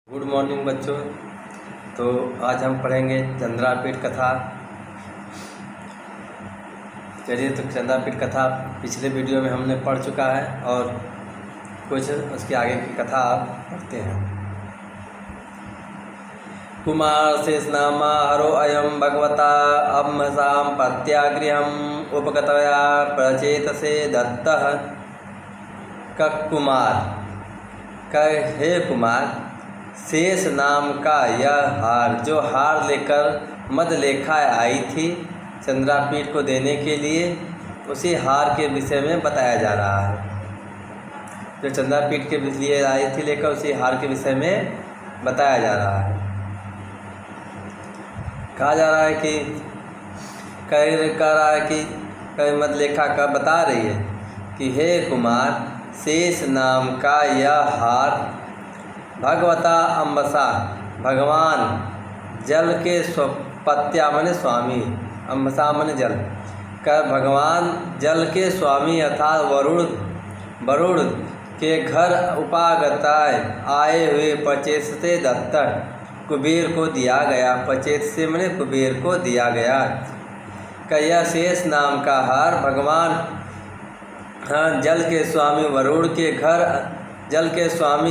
Good morning बच्चों। तो आज हम पढ़ेंगे चंद्रापीठ कथा। चलिए, तो चंद्रापीठ कथा पिछले वीडियो में हमने पढ़ चुका है और कुछ उसके आगे की कथा आप पढ़ते हैं। कुमार शेष नामा हरो अयम भगवता अम्मसाम पत्यागृहम उपगतया प्रचेतसे दत्तः। कुमार हे कुमार, शेष नाम का यह हार जो हार लेकर मदलेखा आई थी चंद्रापीठ को देने के लिए, उसी हार के विषय में बताया जा रहा है। जो चंद्रापीठ के लिए आई थी लेकर, उसी हार के विषय में बताया जा रहा है। कहा जा रहा है कि कह रहा है कि मदलेखा का बता रही है कि हे कुमार, शेष नाम का यह हार भगवता अम्बसा, भगवान जल के पत्या मने स्वामी, अम्बसा मने जल का भगवान जल के स्वामी अर्थात वरुण के घर उपागताय आए हुए पचेत दत्त कुबेर को दिया गया। पचेत से मने कुबेर को दिया गया। का यह शेष नाम का हार भगवान जल के स्वामी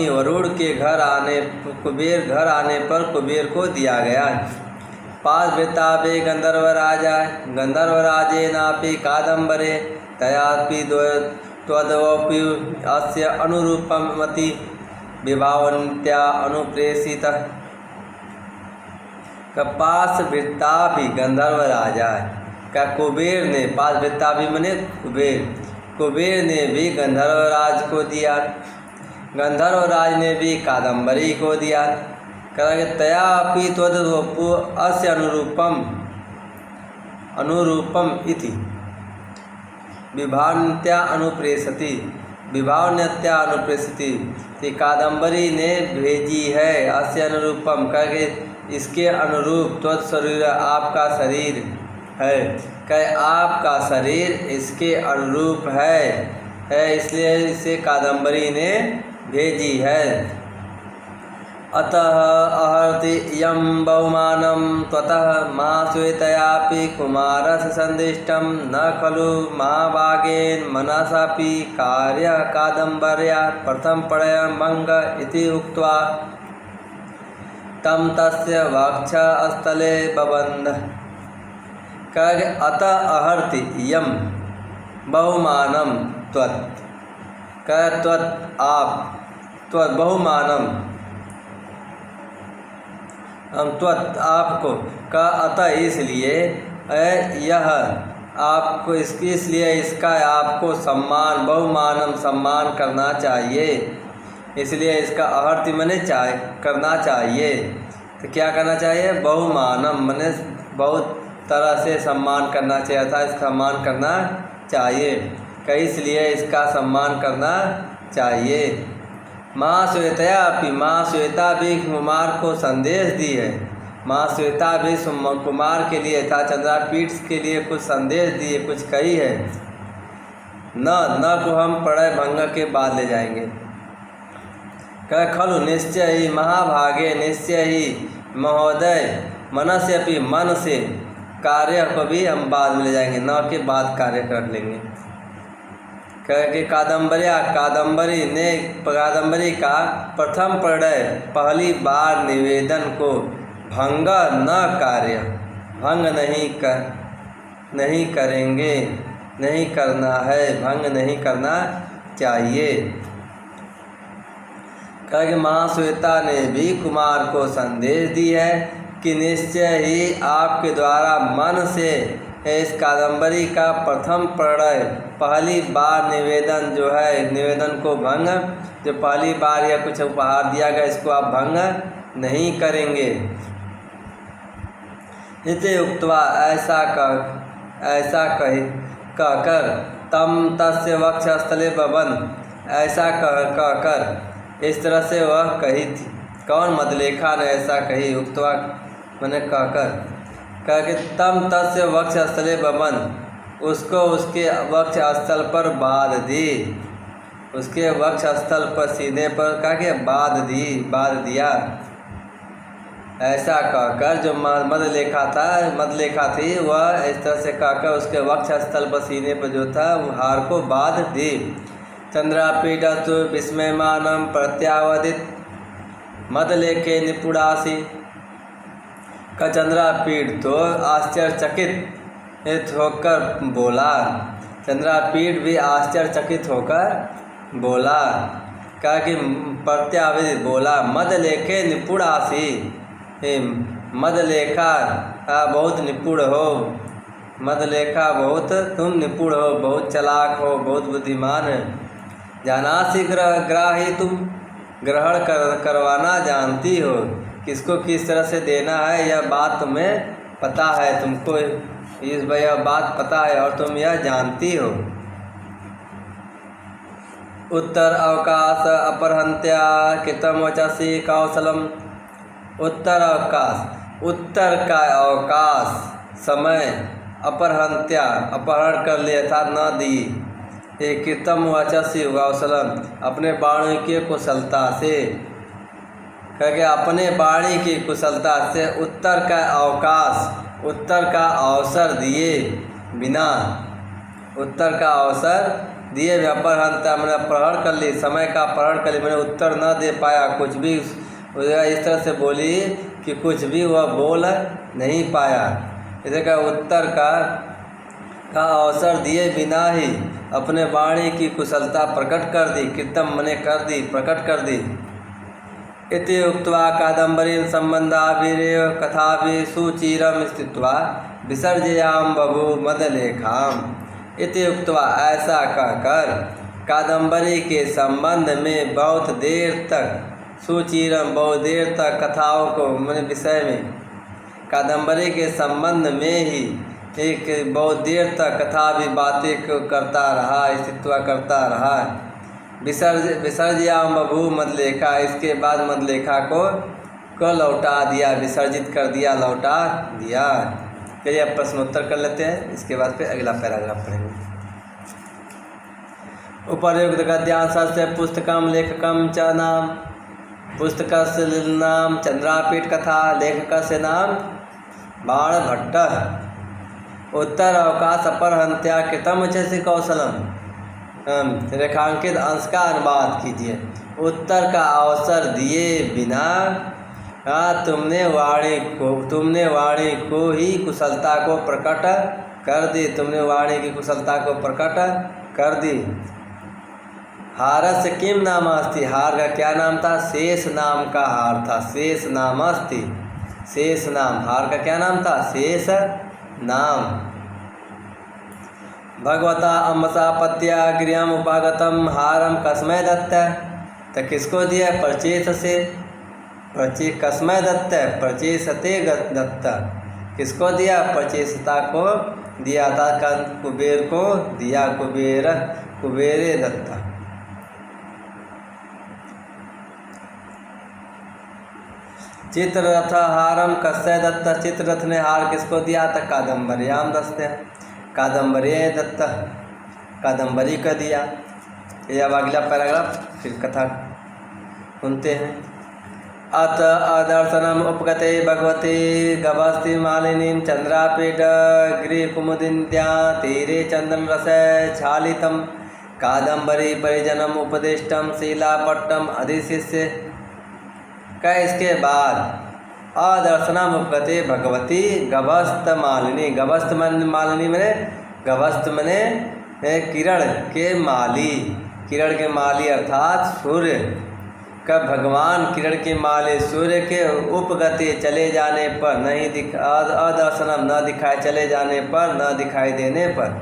वरुण के घर आने पर कुबेर को दिया गया। पास वृतापे गंधर्वराजे नापि कादम्बरे तयापि त्वदवपि अस्य अनुरूपमति विभावन्त्या अनुप्रेषितः। पास वृत्ता भी गंधर्व राजा का कुबेर ने, पास वृत्ता भी मने कुबेर ने भी गंधर्वराज को दिया, गंधर्वराज ने भी कादम्बरी को दिया। कहेंगे तया अपि त्वदवपु अस्य अनुरूपम इति विभावन्त्या अनुप्रेषति। कादम्बरी ने भेजी है अस्य अनुरूपम, कहे इसके अनुरूप त्वद शरीर आपका शरीर है, कहे आपका शरीर इसके अनुरूप है, इसलिए इसे कादम्बरी ने भेजी है। अतः अहर्ति यं बहुमानं त्वतः महाश्वेतयापि कुमारस्य संदिष्टं न खलु महाभागेन मनसापि कार्य कादम्बर्या प्रथम पढ़यमंग इति उक्त्वा तम तस्य वक्षस्थले बबन्ध। कह अतः अहर्ति यम बहुमानम त्वत्, कह त्वत् आप, त्वत् बहुमानम त्वत् आपको, का अतः इसलिए यह आपको इसलिए इसका आपको सम्मान, बहुमानम सम्मान करना चाहिए। इसलिए इसका अहर्ति मने करना चाहिए। तो क्या करना चाहिए? बहुमानम मने बहुत तरह से सम्मान करना चाहिए था, इसका सम्मान करना चाहिए। कई इसलिए इसका सम्मान करना चाहिए। माँ श्वेतया अपि, माँ श्वेता भी कुमार को संदेश दी है। माँ श्वेता भी कुमार के लिए था चंद्रापीठ के लिए कुछ संदेश दिए, कुछ कही है। न को हम पढ़े भंग के बाद ले जाएंगे। कह खलु निश्चय ही महाभागे, निश्चय ही महोदय मनस्य अपि, मन से कार्य को भी हम बाद में ले जाएंगे, न के बाद कार्य कर लेंगे। कह के कादम्बरी का प्रथम पढ़य पहली बार निवेदन को भंग न कार्य, भंग नहीं करेंगे, नहीं करना है, भंग नहीं करना चाहिए। कह महाश्वेता ने भी कुमार को संदेश दी है कि निश्चय ही आपके द्वारा मन से इस कादम्बरी का प्रथम प्रणय पहली बार निवेदन जो है, निवेदन को भंग, जो पहली बार या कुछ उपहार दिया गया, इसको आप भंग नहीं करेंगे। इति उक्त्वा ऐसा कहकर तम तस्य वक्षस्थले बबन, ऐसा कहकर इस तरह से वह कही थी। कौन? मदलेखा ने ऐसा कही। उक्त्वा मैंने कह के तम तस्य वक्षस्थले बबन, उसको उसके वक्षस्थल पर बांध दी। उसके वक्षस्थल पर सीने पर कहा कि बांध दिया। ऐसा कहकर जो मदलेखा थी वह इस तरह से कहकर उसके वक्ष स्थल पर सीने पर जो था वो हार को बांध दी। चंद्रापीडस्तु विस्मयमानं प्रत्यावदित मदलेखे निपुणासी का चंद्रापीड तो आश्चर्यचकित होकर बोला। चंद्रापीड भी आश्चर्यचकित होकर बोला। कहा कि प्रत्यावदित बोला मदलेखे निपुणासी, मदलेखा बहुत निपुण हो, मदलेखा बहुत तुम निपुण हो, बहुत चालाक हो, बहुत बुद्धिमान है। जानासी ग्राही तुम ग्रहण करवाना जानती हो, किसको किस तरह से देना है यह बात तुम्हें पता है, तुमको यह बात पता है और तुम यह जानती हो। उत्तर अवकाश अपरहंत्या कृतम वचसी कौशलम। उत्तर अवकाश, उत्तर का अवकाश समय, अपरहंत्या अपहरण कर लिया था न दी, एक कृतम वचसी कौशलम अपने वाणी की कुशलता से, क्योंकि अपने वाणी की कुशलता से उत्तर का अवकाश, उत्तर का अवसर दिए बिना, उत्तर का अवसर दिए अपहरणता मैंने अपहरण कर ली, समय का अपहरण कर ली, मैंने उत्तर न दे पाया, कुछ भी इस तरह से बोली कि कुछ भी वह बोल नहीं पाया। इसे का उत्तर का अवसर दिए बिना ही अपने वाणी की कुशलता प्रकट कर दी, कृतम मने कर दी, प्रकट कर दी। इति उक्त्वा कादम्बरीं संबंधाभिरेव कथाभि सुचिरं स्थित्वा विसर्जयाम बभू मदलेखाम। इति उक्त्वा ऐसा कहकर कादम्बरी के संबंध में बहुत देर तक, सुचिरम बहुत देर तक कथाओं को मैंने विषय में, कादम्बरी के संबंध में ही एक बहुत देर तक कथा भी बातें करता रहा, स्थित्वा करता रहा। विसर्जयाम बभू मदलेखा, इसके बाद मदलेखा को लौटा दिया, विसर्जित कर दिया, लौटा दिया। चलिए अब प्रश्नोत्तर कर लेते हैं, इसके बाद फिर अगला पैराग्राफ पढ़ेंगे। उपर्युक्त गद्यांशस्य पुस्तकम लेखकम च नाम, पुस्तकस्य नाम चंद्रापीठ कथा, लेखकस्य नाम बाणभट्टः। उत्तर अवकाश अपरहंत्या कृतम वचसी कौशलम, रेखांकित अंश का अनुवाद कीजिए। उत्तर का अवसर दिए बिना तुमने वाणी को ही कुशलता को प्रकट कर दी, तुमने वाणी की कुशलता को प्रकट कर दी। हारस्य किम नाम अस्ति, हार का क्या नाम था, शेष नाम का हार था, शेष नाम अस्ति, शेष नाम, हार का क्या नाम था, शेष नाम। भगवता अम्बसा पत्या गृहम उपागतम हारम कस्मै दत्त, तो किसको दिया, प्रचेत से, कस्मै दत्त, प्रचेसते दत्त, किसको दिया, प्रचेसता को दिया था, कुबेर को दिया, कुबेरे दत्त। चित्ररथ हारम कस्य दत्त, चित्ररथ ने हार किसको दिया था, कादम्बर्याम दत्त, कादम्बरी दत्त, कादम्बरी का दिया। ये अब अगला पैराग्राफ फिर कथा सुनते हैं। अत अदर्शनम उपगते भगवते गभस्ति मालिनीं चंद्रापीठ गृहकुमुदिन्या तीरे चंदन रस छालितं कादम्बरी परिजनम उपदिष्टम शिलापट्टम अधिशिष्य। का इसके बाद अदर्शनम उपगते भगवती गभस्त मालिनी, गभस्त मालिनी मैंने, गभस्त मैंने किरण के माली, किरण के माली अर्थात सूर्य का, भगवान किरण के माले सूर्य के उपगति चले जाने पर, नहीं अदर्शनम न दिखाई चले जाने पर, न दिखाई देने पर,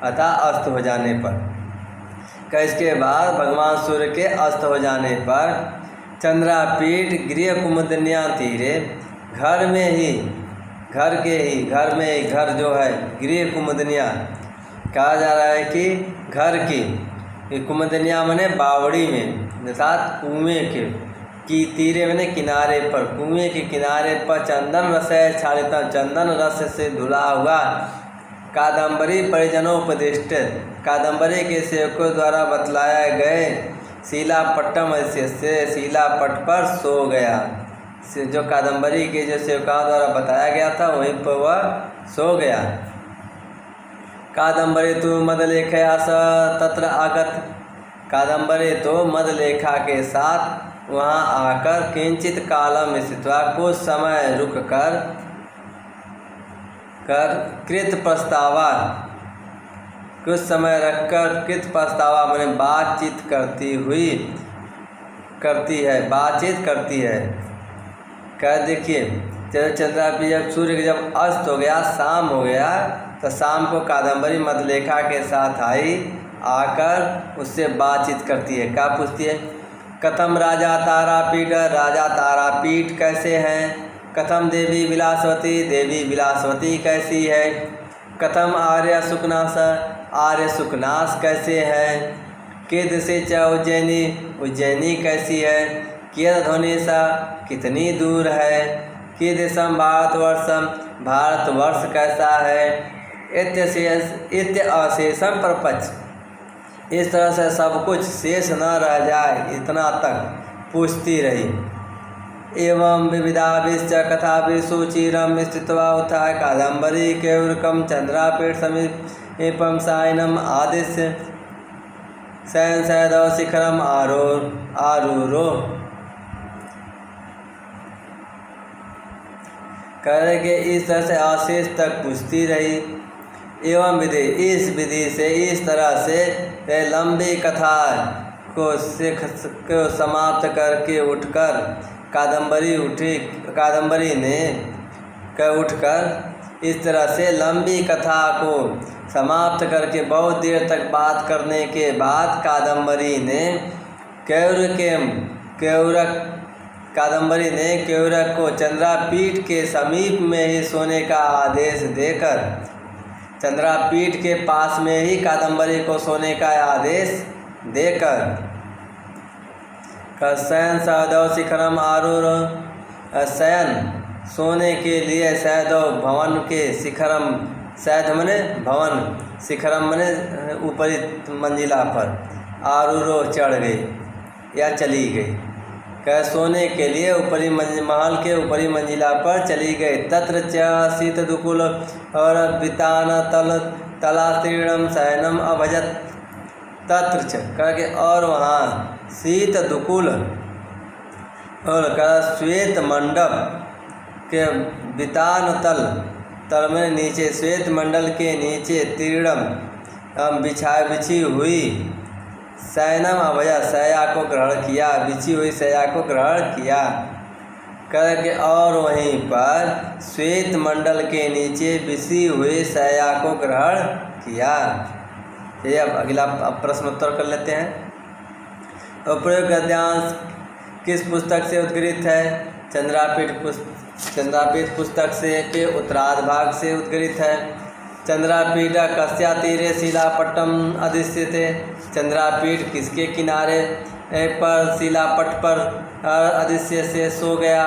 अतः अस्त हो जाने पर। का इसके बाद भगवान सूर्य के अस्त हो जाने पर चंद्रापीठ गृह कुमुदन्या तीरे, घर में ही, घर के ही, घर में ही, घर जो है गृह कुमुदन्या कहा जा रहा है कि घर की, कुमुदन्या मने बावड़ी में, अर्थात कुएँ के की तीरे मैंने किनारे पर, कुएँ के किनारे पर चंदन रस छालित, चंदन रस से धुला हुआ कादम्बरी परिजनोपदिष्ट, कादम्बरी के सेवकों द्वारा बतलाया गए शिलापट्टम से शिलापट पर सो गया, से जो कादम्बरी के जो सेवकाओं द्वारा बताया गया था वहीं पर वह सो गया। कादम्बरी तो मदलेखया स तत्र आगत। कादम्बरी तो मदलेखा के साथ वहाँ आकर किंचित कालम स्थित्वा कुछ समय रुक कर कृत प्रस्तावा, कुछ समय रखकर कृत प्रस्तावा मैंने बातचीत करती है। कह देखिए चंद्रापी जब सूर्य जब अस्त हो गया, शाम हो गया, तो शाम को कादम्बरी मदलेखा के साथ आई, आकर उससे बातचीत करती है। क्या पूछती है? कथम राजा तारापीठ, राजा तारापीठ कैसे हैं? कथम देवी विलासवती, देवी विलासवती कैसी है? कथम आर्य सुकनास, आर्य सुकनास कैसे है? किद से च उज्जैनी, उज्जैनी कैसी है? कियद ध्वनि सा, कितनी दूर है? कीदृशम भारतवर्षम, भारतवर्ष कैसा है? इत्य अशेषम प्रपंच। इस तरह से सब कुछ शेष न रह जाए इतना तक पूछती रही। एवं विविधाभिश्च कथाभिः स्थित्वा उत्थाय कादम्बरी केवलकम चंद्रापीठ समीपम सायनम आदिश्य शयनशयनौ शिखरम आरूरो। कह रहे कि इस तरह से आशीष तक पूछती रही। एवं विधि, इस विधि से, इस तरह से लंबी कथा को समाप्त करके उठकर कादम्बरी ने उठकर इस तरह से लंबी कथा को समाप्त करके बहुत देर तक बात करने के बाद कादम्बरी ने केवरक को चंद्रापीठ के समीप में ही सोने का आदेश देकर, चंद्रापीठ के पास में ही कादम्बरी को सोने का आदेश देकर शयन सहदव शिखरम आरूढ़, शयन सोने के लिए सहदव भवन के शिखरम, शैद मने भवन, शिखरम मने ऊपरी मंजिला पर, आरूढ़ो चढ़ गई या चली गई। कह सोने के लिए ऊपरी महल के ऊपरी मंजिला पर चली गई। तत्र च शीत दुकुल और वितान तलातीर्णम शयनम अभजत। तत्र च कह के और वहाँ शीत दुकुल और श्वेत मंडप के वितान तल में नीचे, श्वेत मंडल के नीचे तीर्णम बिछी हुई शयनम अभया, शया को ग्रहण किया, बिछी हुई शया को ग्रहण किया करके, और वहीं पर श्वेत मंडल के नीचे बिछी हुई शया को ग्रहण किया। ये अब अगला प्रश्नोत्तर कर लेते हैं। उपरोक्त गद्यांश किस पुस्तक से उद्गृहित है? चंद्रापीठ पुस्तक से के उत्तरार्ध भाग से उद्गृहित है। चंद्रापीठ कस्या तीरे शिलापट्टम अधिष्ठिते। चंद्रापीठ किसके किनारे पर शिलापट पर अधिष्य से सो गया?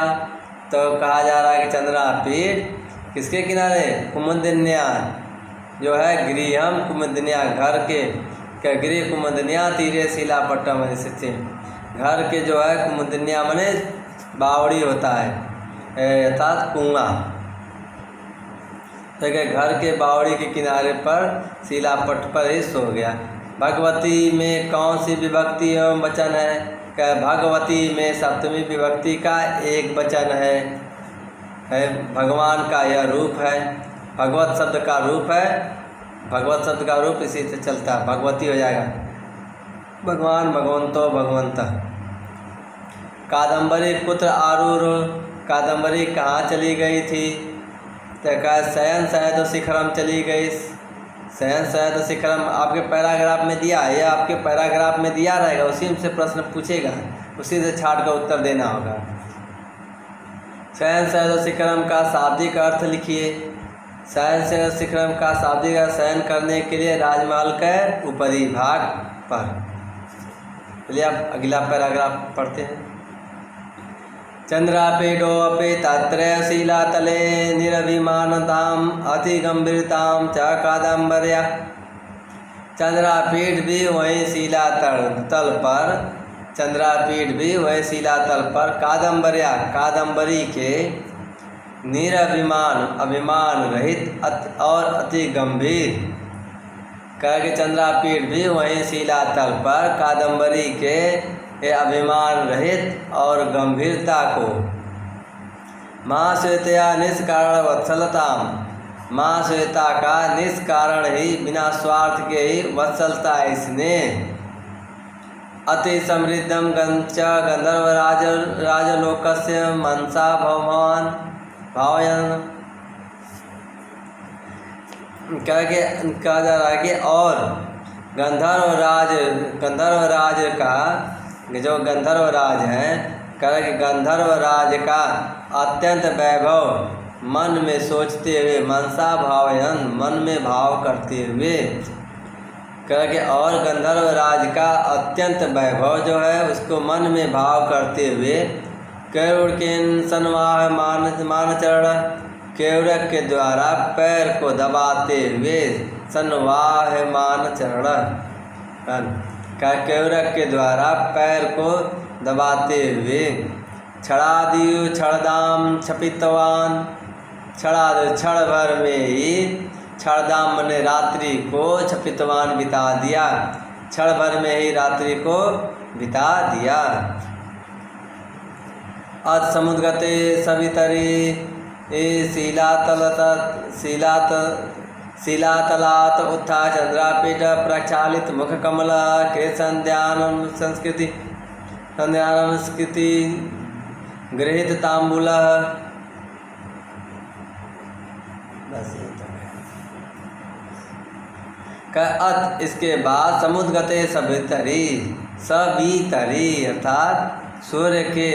तो कहा जा रहा है कि चंद्रापीठ किसके किनारे? कुमुदिन्या जो है गृहम कुमुदिन्या, घर के गृह कुमुदिन्या तीरे शिलापट्टम अधिष्ठित। घर के जो है कुमुदिन्या मने बावड़ी होता है अर्थात कुआं, तो घर के बावड़ी के किनारे पर शिलापट पर ही सो गया। भगवती में कौन सी विभक्ति एवं वचन है? क्या भगवती में सप्तमी विभक्ति का एक वचन है। भगवान का यह रूप है, भगवत शब्द का रूप है, भगवत शब्द का रूप इसी से चलता है, भगवती हो जाएगा। भगवान, भगवंतो, भगवंत। कादम्बरी पुत्र आरूढ़, कादम्बरी कहाँ चली गई थी? तो कहा शयन शयद शिखरम चली गई। शयन शयद शिखरम आपके पैराग्राफ में दिया है, या आपके पैराग्राफ में दिया रहेगा, उसी से प्रश्न पूछेगा, उसी से छाट कर उत्तर देना होगा। शयन शयद शिखरम का शाब्दिक अर्थ लिखिए। शयन शयद शिखरम का शाब्दिक अर्थ शयन करने के लिए राजमहल के ऊपरी भाग पर। चलिए अब अगला पैराग्राफ पढ़ते हैं। चंद्रापीठोऽपि तत्रैवशिलातले निरभिमानताम् अतिगंभीरतां च कादम्बर्या। चंद्रापीठ भी वहीं शिला तल पर चंद्रापीठ भी वह शिलातल पर कादम्बरी के निरभिमान अभिमान रहित और अति गंभीर करके चंद्रापीठ भी वहीं शिलातल पर कादम्बरी के अभिमान रहित और गंभीरता को माँ श्वेतया निष्कारण वत्सलताम, माँ श्वेता का निष्कारण ही बिना स्वार्थ के ही वत्सलता इसने अति समृद्धम गंधर्वराज राजलोकस्य मनसा भावयन कहा जा रहा है कि और गंधर्वराज का जो गंधर्वराज है कह कि गंधर्वराज का अत्यंत वैभव मन में सोचते हुए मनसा भावयन मन में भाव करते हुए कह के और गंधर्वराज का अत्यंत वैभव जो है उसको मन में भाव करते हुए कैरुड़केन सन्वाह मानचरण केवरक के द्वारा पैर को दबाते हुए सन्वाहमान चरण का केवरक के द्वारा पैर को दबाते हुए क्षणादियु क्षणदाम छपितवान क्षण भर में ही क्षणदाम ने रात्रि को छपितवान बिता दिया, क्षण भर में ही रात्रि को बिता दिया। अत समुद्रगते सवितरी शीलातलात उत्था चंद्रापीठ प्रक्षालित मुख कमल के संध्यानम संस्कृति गृहीत तांबूल। अत इसके बाद समुद्रगते सवितरी अर्थात सूर्य के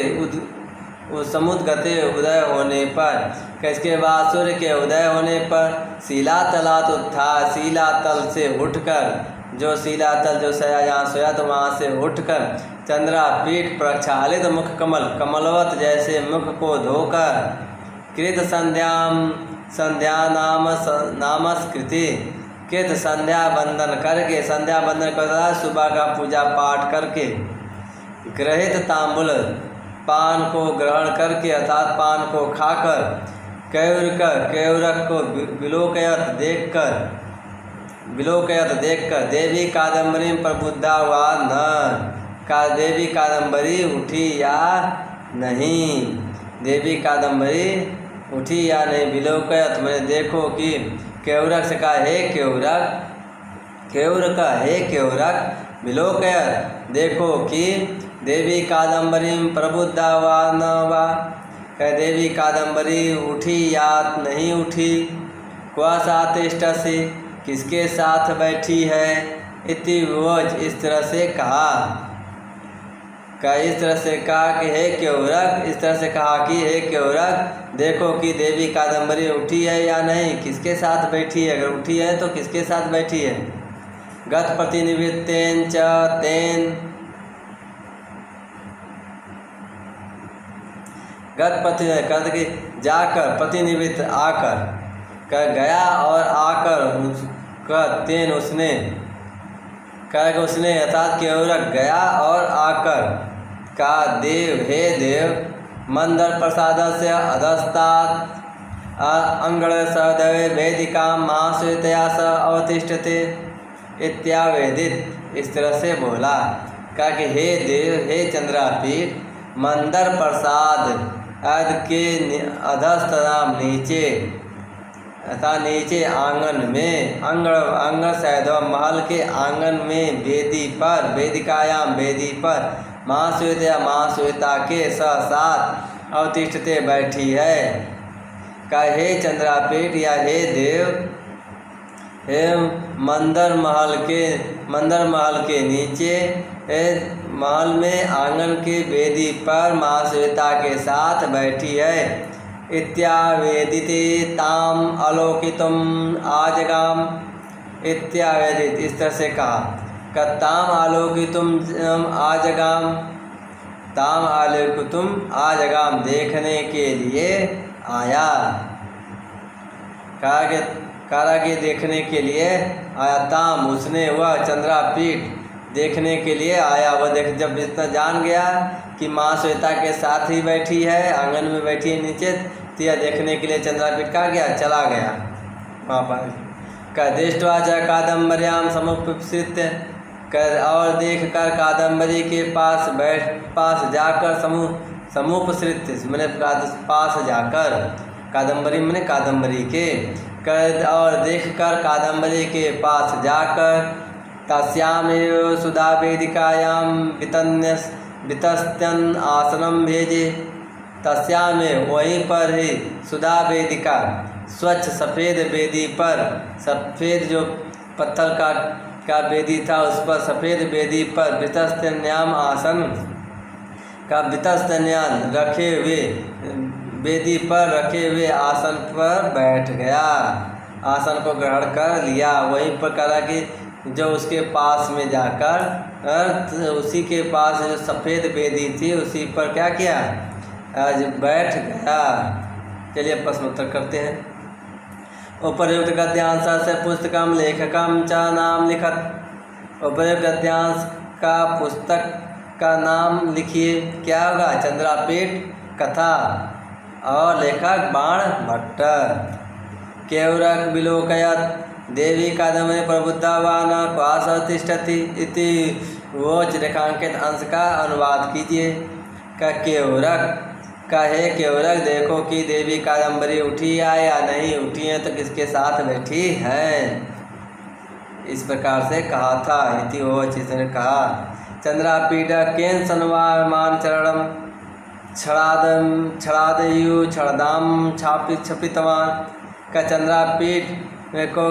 समुद्रगते उदय होने पर इसके बाद सूर्य के उदय होने पर शीलातलात उत्था शीलातल से उठकर जो शीलातल जो जहाँ सोया तो वहाँ से उठकर चंद्रापीठ प्रक्षालित मुख कमलवत जैसे मुख को धोकर कृत संध्या नामस्कृति कृत संध्या बंदन करके संध्या बंदन कर सुबह का पूजा पाठ करके ग्रहित तांबुल पान को ग्रहण करके अर्थात पान को खाकर कैवरक को विलोकयत देखकर देवी कादम्बरी प्रबुद्धा हुआ न का देवी कादम्बरी उठी या नहीं, देवी कादम्बरी उठी या नहीं। विलोकयत मैंने देखो कि केवरक से कहा हे केवरक विलोकयत देखो कि देवी कादम्बरी प्रबुद्धा वा न वा कह देवी कादम्बरी उठी या नहीं उठी। क्वा सातिष्ठसि किसके साथ बैठी है। इति विवज इस तरह से कहा इस तरह से कहा कि हे केवरक इस तरह से कहा कि हे केवरक देखो कि देवी कादम्बरी उठी है या नहीं, किसके साथ बैठी है। अगर उठी है तो किसके साथ बैठी है। गत प्रतिनिवृत्तेन च तेन गत प्रति कहते कि जाकर प्रतिनिवृत्त आकर कह गया और आकर तेन उसने कह उसने अर्थात केवरक गया और आकर का देव हे देव मंदर प्रसाद से अधस्तात् अंगड़ सदैव वेदिका महाश्वेतया स अवतिष्ठते इत्यावेदित इस तरह से बोला। कहा कि हे देव हे चंद्रापीठ मंदर प्रसाद आदि के अधस्थ नाम नीचे अर्थात नीचे आंगन में अंगण सैदव महल के आंगन में वेदिकायाम वेदी पर महाश्वेता के साथ अवतिष्ठते बैठी है। का हे चंद्रापीठ या हे देव हे मंदर महल के नीचे महल में आंगन के वेदी पर महाश्वेता के साथ बैठी है। इत्यावेदिते ताम अलोकितम आजगाम इत्यावेदित इस तरह से कहा ताम आलोकितुम आजगाम देखने के लिए आया। कहा कि देखने के लिए आया। ताम उसने वह चंद्रापीठ देखने के लिए आया। वह जब इतना जान गया कि माँ श्वेता के साथ ही बैठी है, आंगन में बैठी है नीचे, तो यह देखने के लिए चंद्रापीठ कहाँ गया, चला गया वहाँ पर। का दृष्ट्वा च कादम्बर्याम समुपसृत्य कर, और देख कर कादम्बरी के पास जाकर समुपसृत्य मैंने पास जाकर, कादम्बरी मैंने कादम्बरी के कर, और देख कर कादम्बरी के पास जाकर तस्यामेव सुधा वेदिकायां वितस्त्यन् आसनं भेजे। तस्यामेव वहीं पर ही सुधा वेदिका, स्वच्छ सफ़ेद वेदी पर, सफ़ेद जो पत्थर का वेदी था उस पर, सफ़ेद वेदी पर वितस्त्यन्याम आसन का, वितस्त्यन्यान रखे हुए, वेदी पर रखे हुए आसन पर बैठ गया, आसन को ग्रहण कर लिया। वहीं पर करा कि जो उसके पास में जाकर उसी के पास जो सफ़ेद वेदी थी उसी पर क्या किया, आज बैठ गया। चलिए प्रश्न उत्तर करते हैं। उपर्युक्त गद्यांश से पुस्तकम लेखकम च नाम लिखत। उपर्युक्त गद्यांश का पुस्तक का नाम लिखिए। क्या होगा, चंद्रापीठ कथा, और लेखक बाण भट्ट। केवरक विलोकयत देवी कादम्बरी प्रबुद्धावान क्वास तिष्ठति इति वोच रेखांकित अंश का अनुवाद कीजिए। का केवरक कहे, केवरक देखो कि देवी कादम्बरी उठी है या नहीं उठी है, तो किसके साथ बैठी है, इस प्रकार से कहा था। इति वोच, इसने कहा। चंद्रापीठ केन सन्वायमान चरणम छड़ादयु छड़दाम छपितवान। का चंद्रापीठ को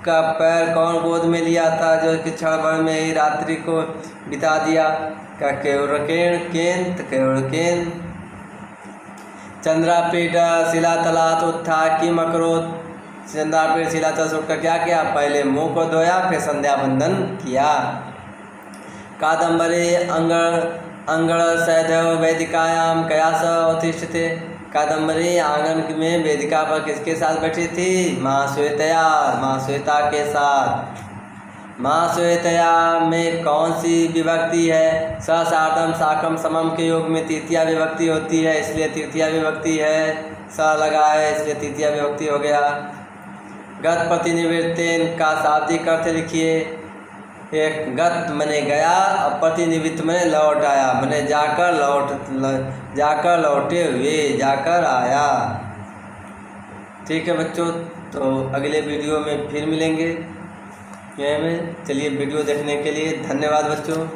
का पैर कौन गोद में लिया था, जो कि क्षण भर में ही रात्रि को बिता दिया। का केवरकेन केन, केवरकेन। चंद्रापीठ शिलातलात उत्था किम अकरोत। चंद्रापीठ शिलातल से उठकर क्या किया, पहले मुंह को धोया, फिर संध्या बंदन किया। कादम्बरी अंगण सैधव वेदिकायाम कयास अवतिष्ठते। कादम्बरी आंगन में वेदिका पर किसके साथ बैठी थी, माँ श्वेतया, माँ श्वेता के साथ। माँ श्वेतया में कौन सी विभक्ति है, सार्धम साकम समम के योग में तृतीया विभक्ति होती है, इसलिए तृतीया विभक्ति है, स लगा है इसलिए तृतीया विभक्ति हो गया। गत प्रतिनिवृत्तेन का शाब्दिक अर्थ लिखिए। एक गत मने गया, और प्रतिनिवृत्त मने लौट आया, मने जाकर लौटे हुए, जाकर आया। ठीक है बच्चों, तो अगले वीडियो में फिर मिलेंगे। चलिए वीडियो देखने के लिए धन्यवाद बच्चों।